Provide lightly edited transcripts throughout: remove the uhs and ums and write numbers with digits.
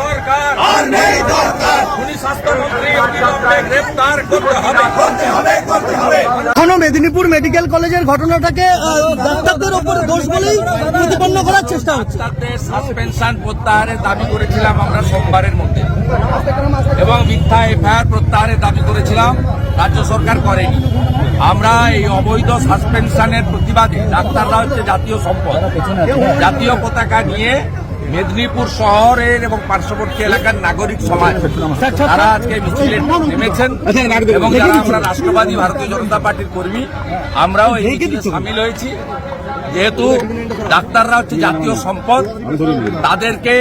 সরকার আর নেই দরকার। গ্রেফতার করতে হবে। এখনো মেদিনীপুর মেডিকেল কলেজের ঘটনাটাকে ডাক্তারদের ওপর দোষ বলেই প্রতিপন্ন করার চেষ্টা হচ্ছে। ডাক্তারদের সাসপেনশন প্রত্যাহারের দাবি করেছিলাম আমরা সোমবারের মধ্যে, এবং মিথ্যা এফআইআর প্রত্যাহারের দাবি করেছিলাম, রাজ্য সরকার করেনি। আমরা এই অবৈধ সাসপেনশনের প্রতিবাদে, ডাক্তাররা হচ্ছে জাতীয় সম্পদ, জাতীয় পতাকা নিয়ে মেদিনীপুর শহরের এবং পার্শ্ববর্তী এলাকার নাগরিক সমাজ তারা আজকে মিছিলে নেমেছেন, এবং যারা আমরা রাষ্ট্রবাদী ভারতীয় জনতা পার্টির কর্মী আমরাও এই মিছিলে সামিল হয়েছি। যেহেতু ডাক্তাররা হচ্ছে জাতীয় সম্পদ, তাদেরকে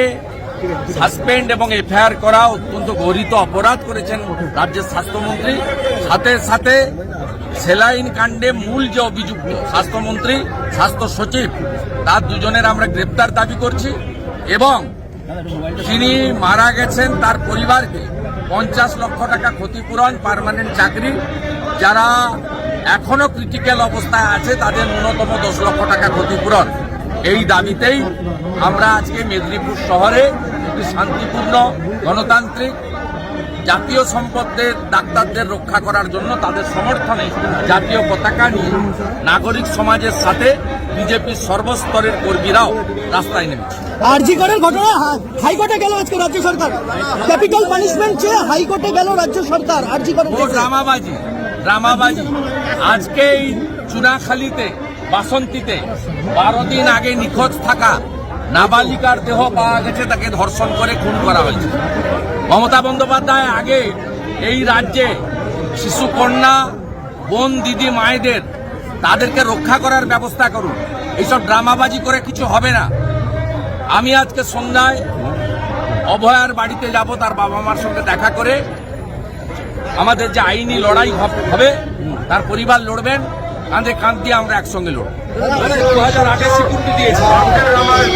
সাসপেন্ড এবং এফআইআর করা অত্যন্ত গর্হিত অপরাধ করেছেন রাজ্যের স্বাস্থ্যমন্ত্রী। সাথে সাথে সেলাইন কাণ্ডে মূল যে অভিযুক্ত স্বাস্থ্যমন্ত্রী, স্বাস্থ্য সচিব, তার দুজনের আমরা গ্রেপ্তার দাবি করছি, এবং যিনি মারা গেছেন তার পরিবারকে 50 লক্ষ টাকা ক্ষতিপূরণ, পার্মানেন্ট চাকরি, যারা এখনো ক্রিটিক্যাল অবস্থায় আছে তাদের ন্যূনতম 10 লক্ষ টাকা ক্ষতিপূরণ, এই দাবিতেই আমরা আজকে মেদিনীপুর শহরে একটি শান্তিপূর্ণ গণতান্ত্রিক জাতীয় সম্পদের ডাক্তারদের রক্ষা করার জন্য তাদের সমর্থনে জাতীয় পতাকা নিয়ে নাগরিক সমাজের সাথে বিজেপির সর্বস্তরের কর্মীরাও রাস্তায় নেমেছে। আরজি করের ঘটনা হাইকোর্টে গেল আজকে রাজ্য সরকার, ক্যাপিটাল পানিশমেন্ট চেয়ে হাইকোর্টে গেল রাজ্য সরকার। আরজি করের ড্রামাবাজি আজকে এই চুনাখালীতে, বাসন্তীতে 12 দিন আগে নিখোঁজ থাকা নাবালিকার দেহ পাওয়া গেছে, তাকে ধর্ষণ করে খুন করা হয়েছে। মমতা বন্দ্যোপাধ্যায় আগে এই রাজ্যে শিশু কন্যা, বোন, দিদি, মায়েদের তাদেরকে রক্ষা করার ব্যবস্থা করুন। এইসব ড্রামাবাজি করে কিছু হবে না। আমি আজকে সন্ধ্যায় অভয়ার বাড়িতে যাব, তার বাবা মার সঙ্গে দেখা করে আমাদের যে আইনি লড়াই হবে, তার পরিবার লড়বেন, কাঁধে কাঁধ দিয়ে আমরা একসঙ্গে লড়ব। 2008 স্বীকৃতি দিয়েছে,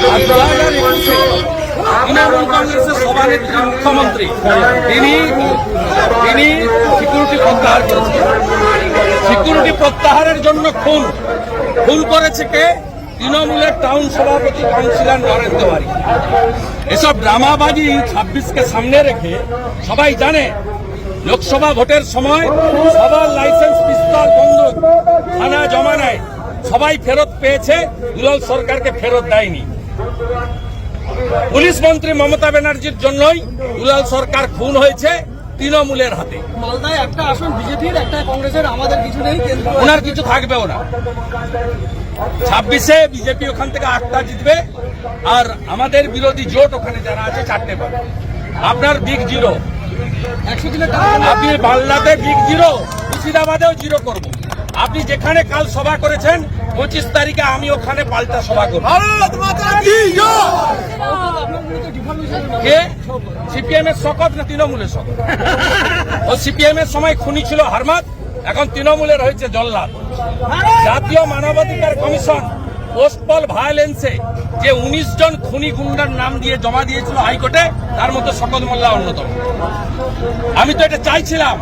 2021 তৃণমূল কংগ্রেসের সভানেত্রী মুখ্যমন্ত্রী তিনি সিকিউরিটি প্রত্যাহার করেছেন। সিকিউরিটি প্রত্যাহারের জন্য খুন করেছে কে? তৃণমূলের টাউন সভাপতি কাউন্সিলর নরেন্দ্র বাড়ি। এসব ড্রামাবাজি 26কে সামনে রেখে সবাই জানে লোকসভা ভোটের সময় সবার লাইসেন্স, পিস্তল, বন্দুক থানা জমা নেয়, সবাই ফেরত পেয়েছে, দুলাল সরকারকে ফেরত দেয়নি। পুলিশ মন্ত্রী মমতা ব্যানার্জির জন্যই দুলাল সরকার খুন হয়েছে তৃণমূলের হাতে। মালদায় একটা আসন বিজেপির, একটা কংগ্রেসের, আমাদের কিছু নেই, ওনার কিছু থাকবেও না। 26-এ বিজেপি ওখান থেকে 8টা জিতবে, আর আমাদের বিরোধী জোট ওখানে যারা আছে 4টে পাবে। আপনার বিগ জিরো, 100 দিনের আপনি বাংলাতে বিগ জিরো, মুর্শিদাবাদেও জিরো করব। আপনি যেখানে কাল সভা করেছেন 25 তারিখে আমি ওখানে পাল্টা সভা করব। কে? সিপিএম এর শকত না তৃণমূলের শকত? ও সিপিএম এর সময় খুনি ছিল হারমাত, এখন তৃণমূলের হয়েছে জল্লাদ। জাতীয় মানবাধিকার কমিশন পোস্টপল ভায়োলেন্সে যে 19 জন খুনি গুন্ডার নাম দিয়ে জমা দিয়েছিল হাইকোর্টে, তার মধ্যে শকত মোল্লা অন্যতম। আমি তো এটা চাইছিলাম,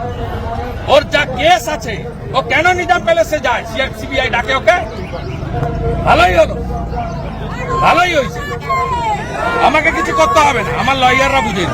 ওর যা কেস আছে ও কেন নিজাম প্যালেসে যায়, সিবিআই ডাকে ওকে, ভালোই হলো, ভালোই হয়েছে। আমাকে কিছু করতে হবে না, আমার লয়াররা বুঝে